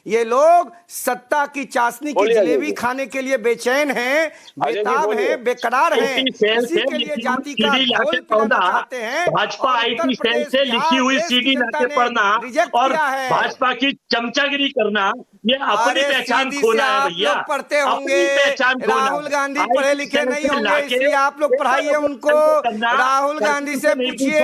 ये लोग सत्ता की चाशनी की जलेबी खाने के लिए बेचैन हैं, बेताब हैं, बेकरार हैं। इसी के लिए जाति का घोल पिलाना चाहते हैं। भाजपा और IT उत्तर सेल प्रदेश, से लिखी हुई बिहार, देश की CD जनता लाके ने पढ़ना रिजेक्ट और किया है। भाजपा की चमचागिरी करना, ये अपनी पहचान सीधी खोना से है आप भैया। लोग पढ़ते अपनी होंगे, पहचान खोना राहुल है। गांधी IT पढ़े लिखे सेल नहीं से होंगे, लाके इसलिए आप लोग पढ़ाइए उनको। करना, राहुल गांधी से पूछिए,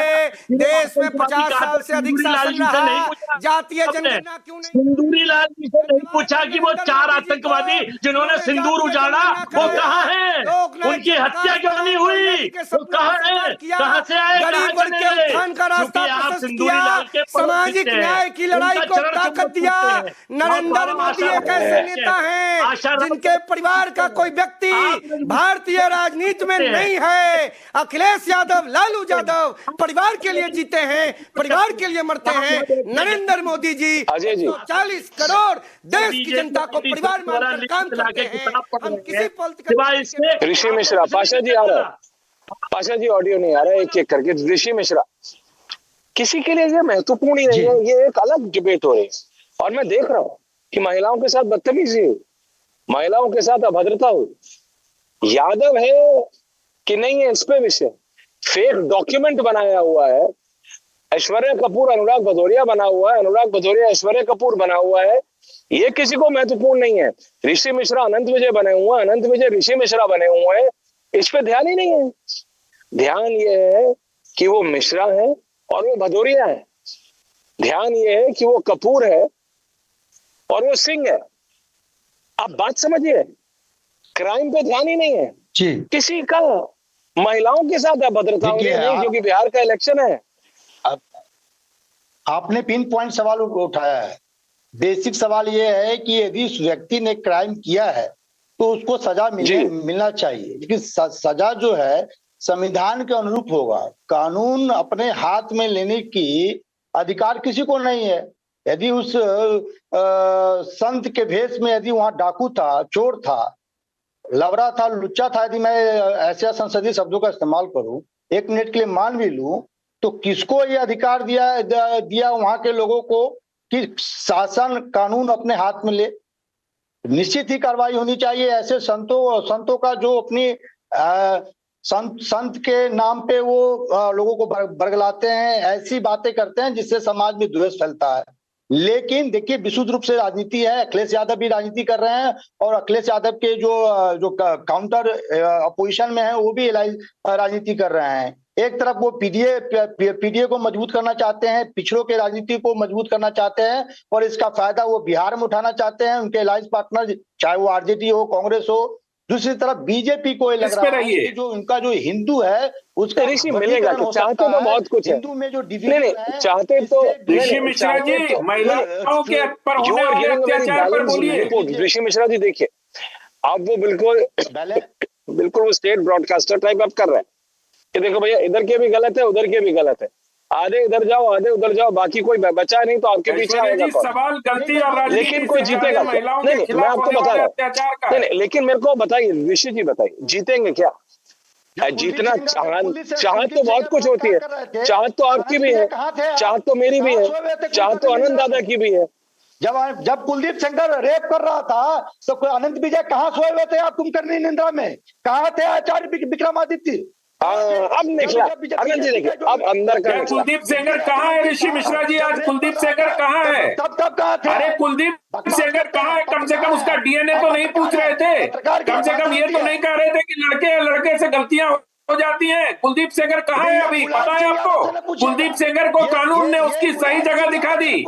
देश में 50 साल से अधिक सिंदूरी लाल शासन जी से नहीं रहा, पूछा जातीय आपने? जनगणना क्यों नहीं? सिंदूरी लाल जी से नहीं धन्यवाद पूछा है कि वो नरेंद्र 4 मोदी जी को, आतंकवादी जिन्होंने जिन्होंने सिंदूर जातीय उजाड़ा जनगणना वो कराया, कहाँ हैं? लोकनायक उनकी हत्या जयप्रकाश क्यों नहीं नारायण लोहिया हुई? जी के वो सपनों को कहाँ साकार है? किया, कहाँ से आए, कहाँ गरीब वर्ग के चले? उत्थान का रास्ता क्योंकि आप प्रशस्त सिंदूरी किया, लाल के सामाजिक न्याय की लड़ाई को ताकत दिया। नरेंद्र मोदी एक ऐसे नेता हैं जिनके परिवार का कोई व्यक्ति भारतीय राजनीति में नहीं है। अखिलेश यादव, लालू यादव परिवार के लिए जीते हैं, परिवार के लिए मरते हैं। नरेंद्र मोदी जी 140 करोड़ देश की जनता को परिवार मानकर काम करते हैं। हम किसी पॉलिटिकल ऋषि मिश्रा, पाशा जी आ रहा है, पाशा जी ऑडियो नहीं आ रहा है, एक एक करके। ऋषि मिश्रा, किसी के लिए ये महत्वपूर्ण ही नहीं है, ये एक अलग डिबेट हो रही है। और मैं देख रहा हूं कि महिलाओं के साथ बदतमीजी हुई, महिलाओं के साथ अभद्रता हुई। यादव है कि नहीं है इस पे विषय, फेक डॉक्यूमेंट बनाया हुआ है। ऐश्वर्या कपूर अनुराग भदौरिया बना हुआ है, अनुराग भदौरिया ऐश्वर्या कपूर बना हुआ है। ये किसी को महत्वपूर्ण नहीं है। ऋषि मिश्रा अनंत विजय बने हुए हैं, अनंत विजय ऋषि मिश्रा बने हुए हैं, इस पे ध्यान ही नहीं है। ध्यान ये है कि वो मिश्रा है और वो भदौरिया है। ध्यान ये है कि वो कपूर है और वो सिंह है। आप बात समझिए, क्राइम पे ध्यान ही नहीं है जी। किसी का। महिलाओं के साथ अभद्रता हो रही है नहीं, क्योंकि बिहार का इलेक्शन है। आपने पिन पॉइंट सवाल उठाया है। बेसिक सवाल यह है कि यदि उस व्यक्ति ने क्राइम किया है तो उसको सजा मिलना चाहिए, लेकिन सजा जो है संविधान के अनुरूप होगा। कानून अपने हाथ में लेने की अधिकार किसी को नहीं है। यदि उस संत के भेष में यदि वहां डाकू था, चोर था, लवरा था, लुच्चा था, यदि मैं ऐसे संसदीय शब्दों का इस्तेमाल करूं, 1 मिनट के लिए मान भी लूं, तो किसको ये अधिकार दिया वहां के लोगों को कि शासन कानून अपने हाथ में ले? निश्चित ही कार्रवाई होनी चाहिए। ऐसे संतों का जो अपनी संत के नाम पे वो लोगों को बरगलाते हैं, ऐसी बातें करते हैं जिससे समाज में द्वेष फैलता है। लेकिन देखिए, विशुद्ध रूप से राजनीति है। अखिलेश यादव भी राजनीति कर रहे हैं और अखिलेश यादव के जो काउंटर अपोजिशन में है वो भी राजनीति कर रहे हैं। एक तरफ वो पीडीए को मजबूत करना चाहते हैं, पिछड़ों के राजनीति को मजबूत करना चाहते हैं और इसका फायदा वो बिहार में उठाना चाहते हैं। उनके अलायंस पार्टनर, चाहे वो आरजेडी हो, कांग्रेस हो। दूसरी तरफ बीजेपी को लग रहा है कि जो उनका जो हिंदू है उसका ऋषि मिलेगा तो चाहते तो बहुत कुछ है। हिंदू में जो डिवीजन है, चाहते तो ऋषि मिश्रा जी महिलाओं के पर होने वाले अत्याचार पर बोलिए। ऋषि मिश्रा जी देखिए, आप वो बिल्कुल वो स्टेट ब्रॉडकास्टर टाइप आप कर रहे हैं कि देखो भैया इधर के भी गलत है, उधर के भी गलत है, आधे इधर जाओ आधे उधर जाओ, बाकी कोई बचा नहीं तो आपके पीछे आएगा कौन? सवाल गलती और राजनीति, लेकिन कोई जीतेगा? नहीं, मैं आपको बता रहा हूँ। नहीं, लेकिन मेरे को बताइए ऋषि जी, बताइए जीतेंगे क्या? जीतना चाहत तो बहुत कुछ होती है। चाहत तो आपकी भी है, चाहत तो मेरी भी है, चाहत तो आनंद दादा की भी है। जब कुलदीप सेंगर रेप कर रहा था तो अनंत विजय कहाँ सोए हुए थे? आप कुंभकर्णी निंद्रा में कहाँ थे? आचार्य विक्रमादित्य अब निकला अनंत जी, देखिए अब अंदर का कुलदीप सेंगर कहाँ है? ऋषि मिश्रा जी, आज कुलदीप सेंगर कहाँ है? तब कहाँ थे? अरे कुलदीप सेंगर कहाँ है? कम से कम उसका डीएनए तो नहीं पूछ रहे थे, कम से कम ये तो नहीं कह रहे थे कि लड़के से गलतियां हो जाती हैं। कुलदीप सेंगर कहाँ है अभी? पता है आपको? कुलदीप सेंगर को कानून ने उसकी सही जगह दिखा दी।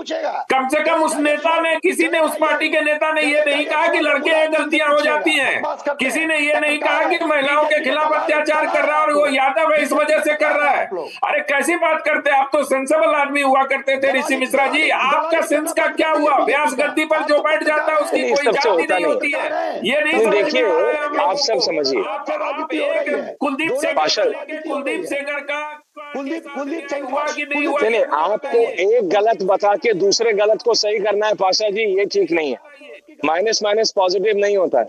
कम से कम उस नेता ने, किसी ने, उस पार्टी के नेता ने ये नहीं कहा कि लड़के हैं गलतियां हो जाती हैं। किसी ने ये नहीं कहा कि महिलाओं के खिलाफ अत्याचार कर रहा है और वो यादव है इस वजह से कर रहा है। अरे कैसी बात करते हैं आप? तो सेंसेबल आदमी हुआ करते थे ऋषि मिश्रा जी, आपका सेंस का क्या हुआ? व्यास गद्दी पर जो बैठ जाता है उसकी कोई जाति नहीं होती है। ये नहीं देखिए, आप सब समझिए। कुलदीप कुलदीप सेंगर का हुआ कि नहीं हुआ? नहीं, आपको एक गलत बता के दूसरे गलत को सही करना है पाशा जी, ये ठीक नहीं है। माइनस माइनस पॉजिटिव नहीं होता है,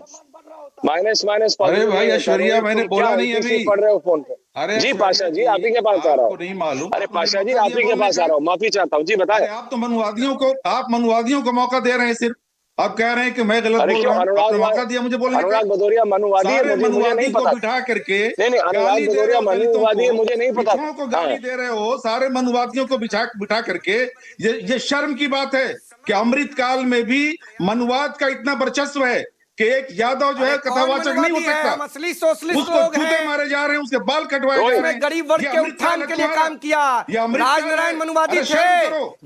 माइनस माइनस पॉजिटिव। अरे भाई ऐश्वर्या, मैंने बोला नहीं अभी। पढ़ रहे हो फोन पे? अरे जी पाशा जी, आप ही के पास आ रहा हूँ। नहीं मालूम? अरे पाशा जी, आप ही के पास आ रहा हूँ, माफी चाहता हूँ जी, बताए। आप तो मनुवादियों को मौका दे रहे हैं सिर्फ। अब कह रहे हैं कि मैं गलत बोल रहा हूँ। आपने मौका दिया मुझे बोलने का। अनुराग भदौरिया मनुवादी है, मुझे नहीं पता। बिठा करके नहीं, अनुराग भदौरिया मनुवादी है, मुझे नहीं पता। को गाली दे रहे हो, सारे मनुवादियों को बिठा करके। ये शर्म की बात है कि अमृत काल में भी मनुवाद का इतना वर्चस्व है कि एक यादव जो है कथावाचक नहीं हो सकता। असली सोशलिस्ट उसको लोग जूते हैं, मारे जा रहे हैं, उसके बाल कटवाए जा रहे हैं। गरीब वर्ग के उत्थान के लिए काम किया। राजनारायण मनुवादी थे,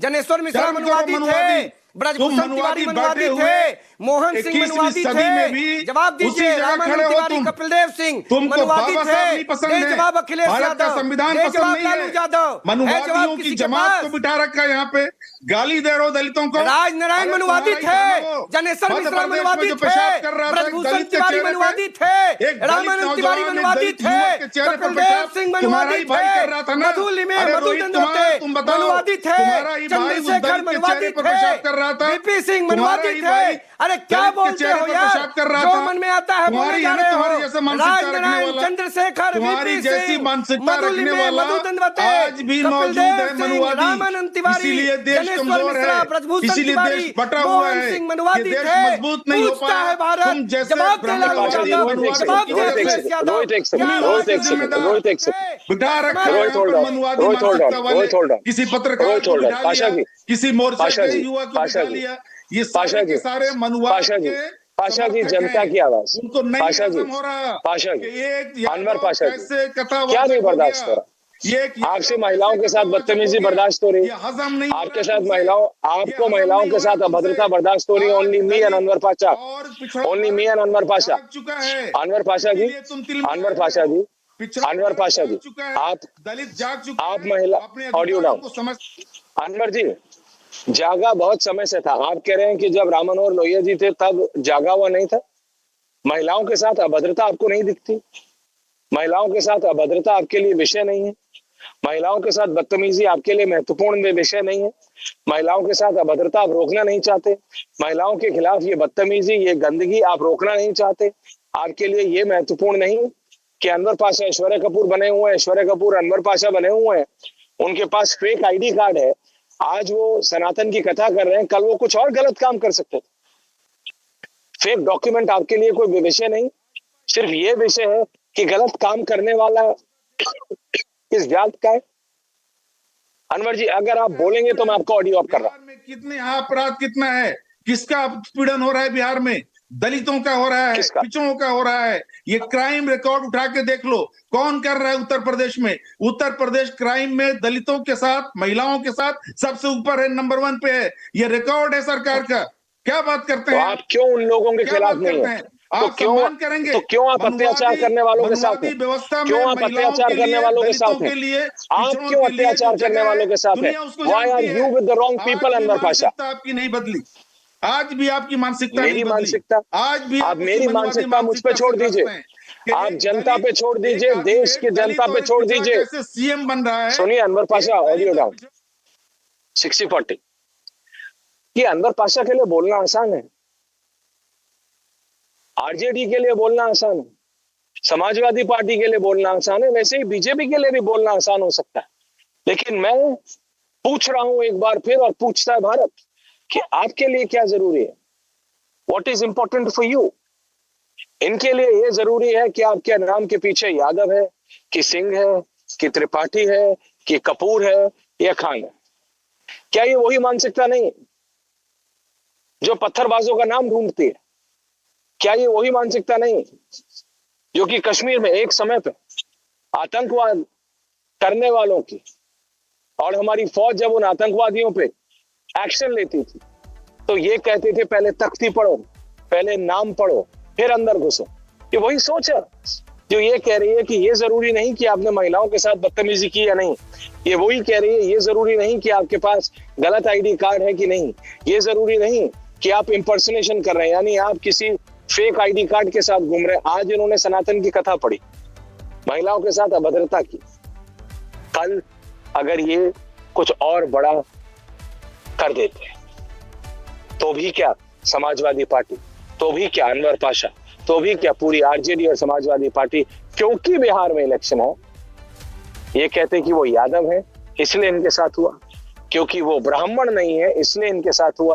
जनेश्वर मिश्रा मनुवादी थे, ब्रजभूषण तिवारी मनुवादी थे, मोहन सिंह मनुवादी थे। जवाब दीजिए, रामानंद तिवारी, कपिल देव सिंह मनुवादी थे। जवाब अखिलेश यादव, संविधान जवाब लालू यादव, मनुवादियों की जमात को बिठा रखा है यहाँ पे, गाली दे रहे हो दलितों को। राजनारायण मनुवादी थे, जनेश्वर मिश्रा मनुवादी थे, ब्रजभूषण तिवारी मनुवादी थे, रामानंद तिवारी मनुवादी थे, कपिल देव सिंह मनुवादी थे, मधु लिमे मनुवादी थे, चंद्रशेखर मनुवादी थे, वीपी सिंह मनुवादी थे। अरे क्या बोलते हो यार, जो मन में आता है बोले जा रहे हो। राजनारायण, चंद्रशेखर, वीपी सिंह, मधु लिमे, मधु दंडवते, कपिल देव सिंह, रामानंद तिवारी, जनेश्वर मिश्रा, ब्रजभूषण तिवारी, मोहन सिंह मनुवादी थे। पूछता है भारत, जवाब दे लालू यादव, जवाब दे अखिलेश यादव। किसी पत्रकार को बिठा लिया, किसी मोर्चा के युवा को बिठा लिया। ये सारे मनुवाद के पाशा जी, जनता की आवाज, उनको नहीं पाशा जी, हो रहा, पाशा जी, अनवर पाशा जी, क्या क्या नहीं बर्दाश्त हो रहा। आपसे महिलाओं के साथ बदतमीजी बर्दाश्त हो रही है, आपके साथ आपको महिलाओं के साथ अभद्रता बर्दाश्त हो रही है। Only me and Anwar Pasha, only me and Anwar Pasha. Anwar Pasha ji, Anwar Pasha ji, Anwar Pasha ji, आप महिला, ऑडियो डाउन। अनवर जी, जागा बहुत समय से था। आप कह रहे हैं कि जब राम मनोहर लोहिया जी थे तब जागा हुआ नहीं था। महिलाओं के साथ अभद्रता आपको नहीं दिखती, महिलाओं के साथ अभद्रता आपके लिए विषय नहीं है, महिलाओं के साथ बदतमीजी आपके लिए महत्वपूर्ण विषय नहीं है, महिलाओं के साथ अभद्रता आप रोकना नहीं चाहते, महिलाओं के खिलाफ ये बदतमीजी, ये गंदगी आप रोकना नहीं चाहते। आपके लिए ये महत्वपूर्ण नहीं कि अनवर पाशा ऐश्वर्या कपूर बने हुए हैं, ऐश्वर्या कपूर अनवर पाशा बने हुए हैं, उनके पास फेक आईडी कार्ड है। आज वो सनातन की कथा कर रहे हैं, कल वो कुछ और गलत काम कर सकते थे। फेक डॉक्यूमेंट आपके लिए कोई विषय नहीं, सिर्फ ये विषय है कि गलत काम करने वाला किस जात का है। अनवर जी, अगर आप बोलेंगे तो मैं आपको ऑडियो ऑफ कर रहा हूं। कितने अपराध कितना है, किसका उत्पीड़न हो रहा है बिहार में? दलितों का हो रहा है, पिछड़ों का हो रहा है। ये क्राइम रिकॉर्ड उठा के देख लो, कौन कर रहा है उत्तर प्रदेश में। उत्तर प्रदेश क्राइम में दलितों के साथ, महिलाओं के साथ सबसे ऊपर है, नंबर 1 पे है। ये रिकॉर्ड है सरकार का। क्या बात करते हैं आप? क्यों उन लोगों के खिलाफ नहीं है? तो क्यों आप अत्याचार करने वालों के साथ हैं? क्यों आप अत्याचार करने वालों के साथ हैं? आप क्यों अत्याचार करने वालों के साथ हैं? Why are you with the wrong people, Anwar Pasha? आपकी नहीं बदली, आज भी आपकी मानसिकता मेरी मानसिकता, आज भी आप मेरी मानसिकता मुझ पे छोड़ दीजिए, आप जनता पे छोड़ दीजिए, देश की जनता पे छोड़ दीजिए। सीएम बन रहा है। सुनिए अनवर पाशा, ऑडियो डाउन। 60-40। ये अनवर पाशा के लिए बोलना आसान है, आरजेडी के लिए बोलना आसान है, समाजवादी पार्टी के लिए बोलना आसान है, वैसे ही बीजेपी के लिए भी बोलना आसान हो सकता है। लेकिन मैं पूछ रहा हूं एक बार फिर, और पूछता है भारत, कि आपके लिए क्या जरूरी है? What is important for you? इनके लिए यह जरूरी है कि आपके नाम के पीछे यादव है, कि सिंह है, कि त्रिपाठी है, कि कपूर है या खान है। क्या ये वही मानसिकता नहीं जो पत्थरबाजों का नाम ढूंढती है? क्या ये वही मानसिकता नहीं जो कि कश्मीर में एक समय पे आतंकवाद करने वालों की, और हमारी फौज जब उन आतंकवादियों पे एक्शन लेती थी तो ये कहते थे पहले तख्ती पढ़ो, पहले नाम पढ़ो, फिर अंदर घुसो। ये वही सोच है जो ये कह रही है कि ये जरूरी नहीं कि आपने महिलाओं के साथ बदतमीजी की या नहीं। ये वही कह रही है ये जरूरी नहीं कि आपके पास गलत आईडी कार्ड है कि नहीं। ये जरूरी नहीं कि आप इंपर्सनेशन कर रहे हैं, यानी आप किसी फेक आईडी कार्ड के साथ घूम रहे हैं। आज इन्होंने सनातन की कथा पढ़ी, महिलाओं के साथ अभद्रता की। कल अगर ये कुछ और बड़ा कर देते तो भी क्या समाजवादी पार्टी, तो भी क्या अनवर पाशा, तो भी क्या पूरी आरजेडी और समाजवादी पार्टी, क्योंकि बिहार में इलेक्शन है, ये कहते कि वो यादव है इसलिए इनके साथ हुआ, क्योंकि वो ब्राह्मण नहीं है इसलिए इनके साथ हुआ,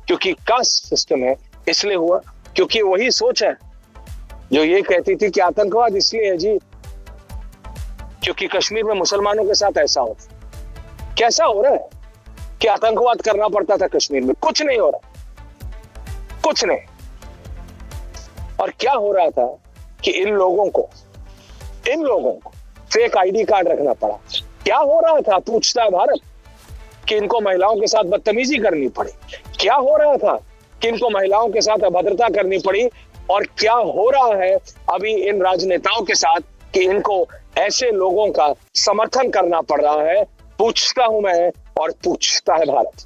क्योंकि कास्ट सिस्टम है इसलिए हुआ क्योंकि वही सोच है जो ये कहती थी कि आतंकवाद इसलिए है जी क्योंकि कश्मीर में मुसलमानों के साथ ऐसा हो। कैसा हो रहा है कि आतंकवाद करना पड़ता था कश्मीर में? कुछ नहीं हो रहा, कुछ नहीं। और क्या हो रहा था कि इन लोगों को फेक आईडी कार्ड रखना पड़ा। क्या हो रहा था, पूछता है भारत, कि इनको महिलाओं के साथ बदतमीजी करनी पड़ी। क्या हो रहा था कि इनको महिलाओं के साथ अभद्रता करनी पड़ी। और क्या हो रहा है अभी इन राजनेताओं के साथ कि इनको ऐसे लोगों का समर्थन करना पड़ रहा है। पूछता हूं मैं और पूछता है भारत।